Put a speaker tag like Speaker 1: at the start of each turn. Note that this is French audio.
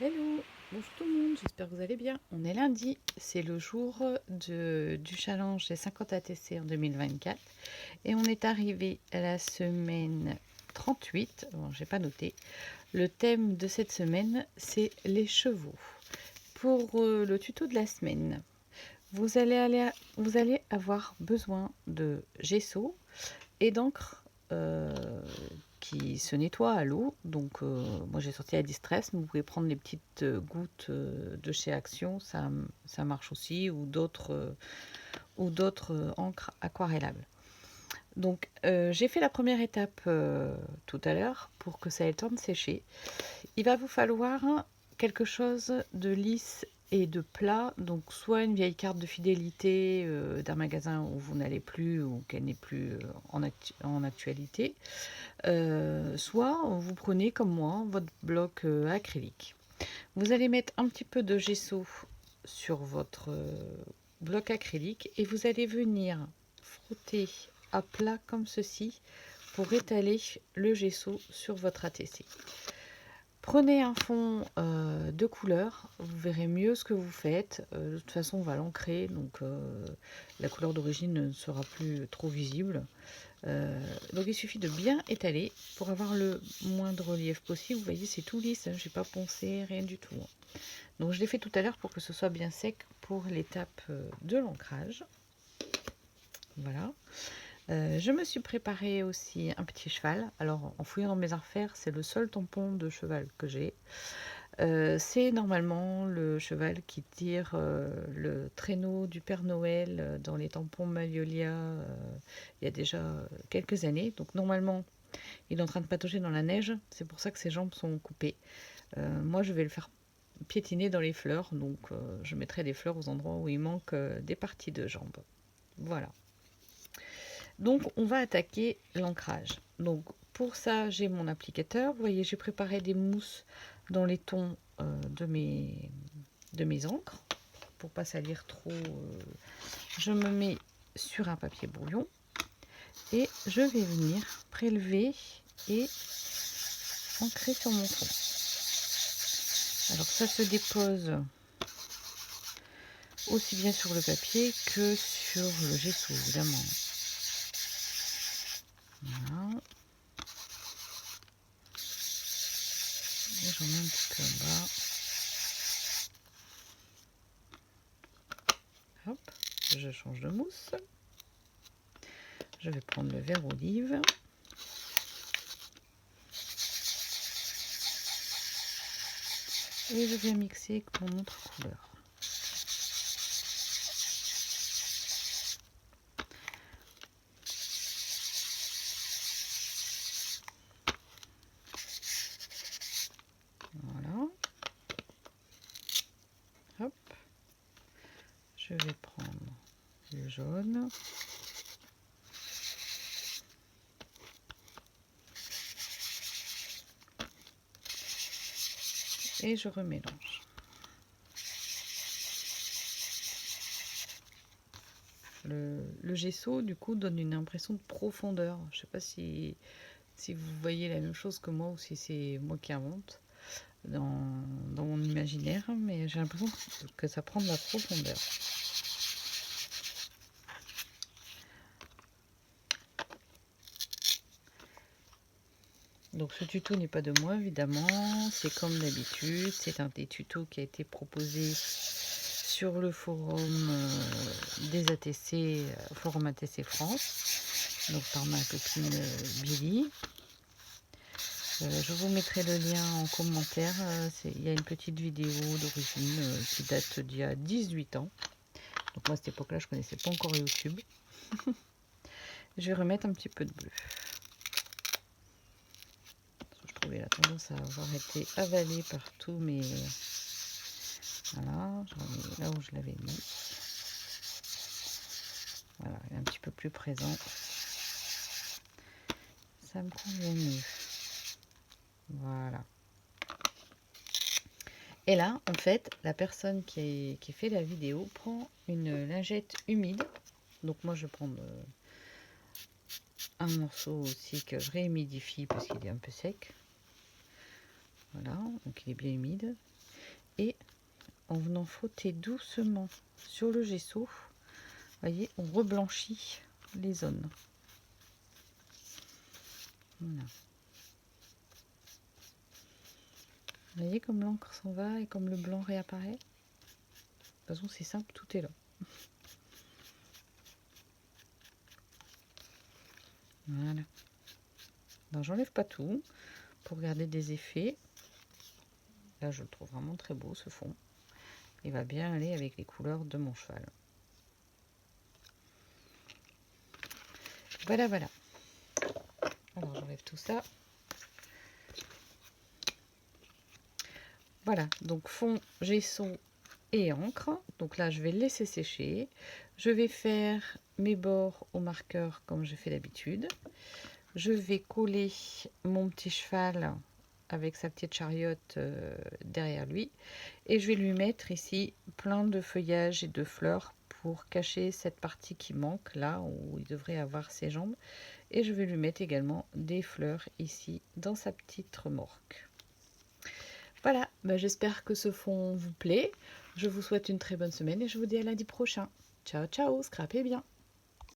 Speaker 1: Hello, bonjour tout le monde, j'espère que vous allez bien. On est lundi, c'est le jour du challenge des 50 ATC en 2024 et on est arrivé à la semaine 38. Bon, j'ai pas noté. Le thème de cette semaine, c'est les chevaux. Pour le tuto de la semaine, vous allez avoir besoin de gesso et d'encre qui se nettoie à l'eau. Donc moi j'ai sorti la Distress, mais vous pouvez prendre les petites gouttes de chez Action, ça marche aussi, ou d'autres encres aquarellables. Donc j'ai fait la première étape tout à l'heure pour que ça ait le temps de sécher. Il va vous falloir quelque chose de lisse et de plat, donc soit une vieille carte de fidélité d'un magasin où vous n'allez plus ou qu'elle n'est plus en actualité, soit vous prenez comme moi votre bloc acrylique. Vous allez mettre un petit peu de gesso sur votre bloc acrylique et vous allez venir frotter à plat comme ceci pour étaler le gesso sur votre ATC. Prenez un fond de couleur, vous verrez mieux ce que vous faites. De toute façon, on va l'ancrer, donc la couleur d'origine ne sera plus trop visible. Donc il suffit de bien étaler pour avoir le moins de relief possible. Vous voyez, c'est tout lisse, hein, j'ai pas poncé, rien du tout. Donc je l'ai fait tout à l'heure pour que ce soit bien sec pour l'étape de l'ancrage. Voilà. Je me suis préparé aussi un petit cheval. Alors en fouillant dans mes affaires, c'est le seul tampon de cheval que j'ai. C'est normalement le cheval qui tire le traîneau du Père Noël dans les tampons Magnolia il y a déjà quelques années. Donc normalement, il est en train de patauger dans la neige. C'est pour ça que ses jambes sont coupées. Moi, je vais le faire piétiner dans les fleurs. Donc je mettrai des fleurs aux endroits où il manque des parties de jambes. Voilà. Donc on va attaquer l'ancrage. Donc pour ça, j'ai mon applicateur. Vous voyez, j'ai préparé des mousses dans les tons de mes encres pour pas salir trop. Je me mets sur un papier brouillon et je vais venir prélever et ancrer sur mon fond. Alors ça se dépose aussi bien sur le papier que sur le gesso, évidemment. Voilà. Et j'en mets un petit peu en bas. Hop, je change de mousse. Je vais prendre le vert olive. Et je vais mixer avec mon autre couleur. Voilà. Hop. Je vais prendre le jaune. Et je remélange. Le gesso, du coup, donne une impression de profondeur. Je ne sais pas si vous voyez la même chose que moi ou si c'est moi qui invente dans mon imaginaire, mais j'ai l'impression que ça prend de la profondeur. Donc ce tuto n'est pas de moi évidemment, c'est comme d'habitude, c'est un des tutos qui a été proposé sur le forum des ATC, forum ATC France, donc par ma copine Billy. Je vous mettrai le lien en commentaire, il y a une petite vidéo d'origine qui date d'il y a 18 ans. Donc moi à cette époque-là je connaissais pas encore YouTube. Je vais remettre un petit peu de bleu. Je trouvais la tendance à avoir été avalée par tous mes... Voilà, j'en ai là où je l'avais mis. Voilà, il est un petit peu plus présent. Ça me convient mieux. Voilà. Et là, en fait, la personne qui fait la vidéo prend une lingette humide. Donc moi, je vais prendre un morceau aussi que je réhumidifie parce qu'il est un peu sec. Voilà, donc il est bien humide. et en venant frotter doucement sur le gesso, voyez, on reblanchit les zones. Voilà. Vous voyez comme l'encre s'en va et comme le blanc réapparaît. De toute façon, c'est simple, tout est là. Voilà. Alors, j'enlève pas tout pour garder des effets. Là, je le trouve vraiment très beau, ce fond. Il va bien aller avec les couleurs de mon cheval. Voilà, voilà. Alors, j'enlève tout ça. Voilà, donc fond, gesso et encre. Donc là, je vais le laisser sécher. Je vais faire mes bords au marqueur comme je fais d'habitude. Je vais coller mon petit cheval avec sa petite chariote derrière lui. Et je vais lui mettre ici plein de feuillages et de fleurs pour cacher cette partie qui manque, là où il devrait avoir ses jambes. Et je vais lui mettre également des fleurs ici dans sa petite remorque. Voilà, bah j'espère que ce fond vous plaît. Je vous souhaite une très bonne semaine et je vous dis à lundi prochain. Ciao, ciao, scrapez bien.